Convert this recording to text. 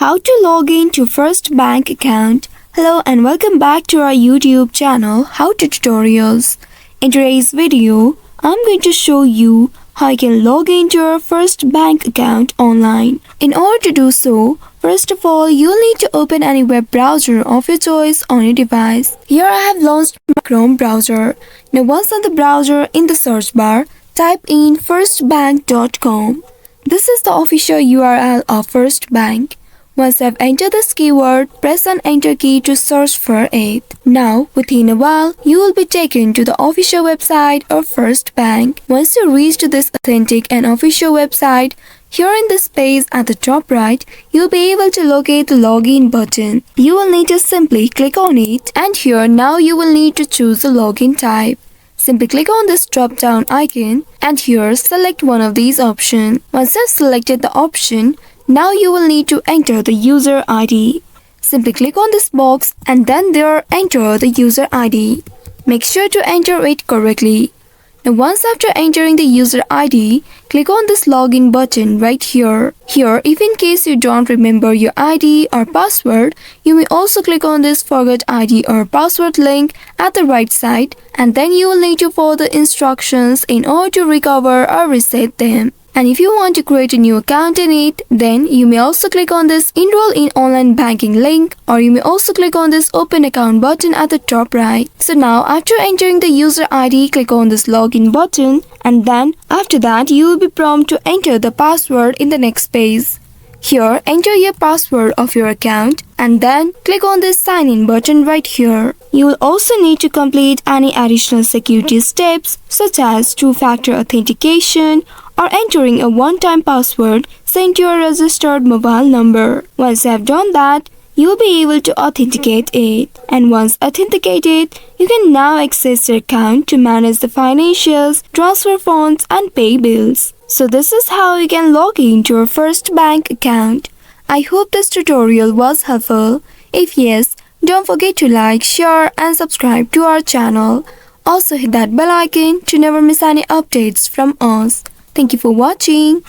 How to log in to First Bank account. Hello and welcome back to our YouTube channel How to Tutorials. In today's video, I'm going to show you how you can log into your First Bank account online. In order to do so, first of all, you'll need to open any web browser of your choice on your device. Here I have launched my Chrome browser. Now once on the browser, in the search bar, type in firstbank.com. This is the official URL of First Bank. Once I've entered this keyword, press on enter key to search for it. Now, within a while, you will be taken to the official website of First Bank. Once you reach to this authentic and official website, here in this page at the top right, you'll be able to locate the login button. You will need to simply click on it, and here now you will need to choose the login type. Simply click on this drop down icon and here select one of these options. Once you've selected the option, now you will need to enter the user ID. Simply click on this box and then there enter the user ID. Make sure to enter it correctly. Now once after entering the user ID, click on this login button right here. Here, if in case you don't remember your ID or password, you may also click on this forget ID or password link at the right side, and then you will need to follow the instructions in order to recover or reset them. And if you want to create a new account in it, then you may also click on this enroll in online banking link, or you may also click on this open account button at the top right. So now after entering the user ID, click on this login button, and then after that you will be prompted to enter the password in the next page. Here enter your password of your account and then click on this sign in button right here. You will also need to complete any additional security steps such as two-factor authentication or entering a one-time password sent to your registered mobile number. Once you have done that, you will be able to authenticate it. And once authenticated, you can now access your account to manage the financials, transfer funds, and pay bills. So this is how you can log into your First Bank account. I hope this tutorial was helpful. If yes, don't forget to like, share, and subscribe to our channel. Also hit that bell icon to never miss any updates from us. Thank you for watching.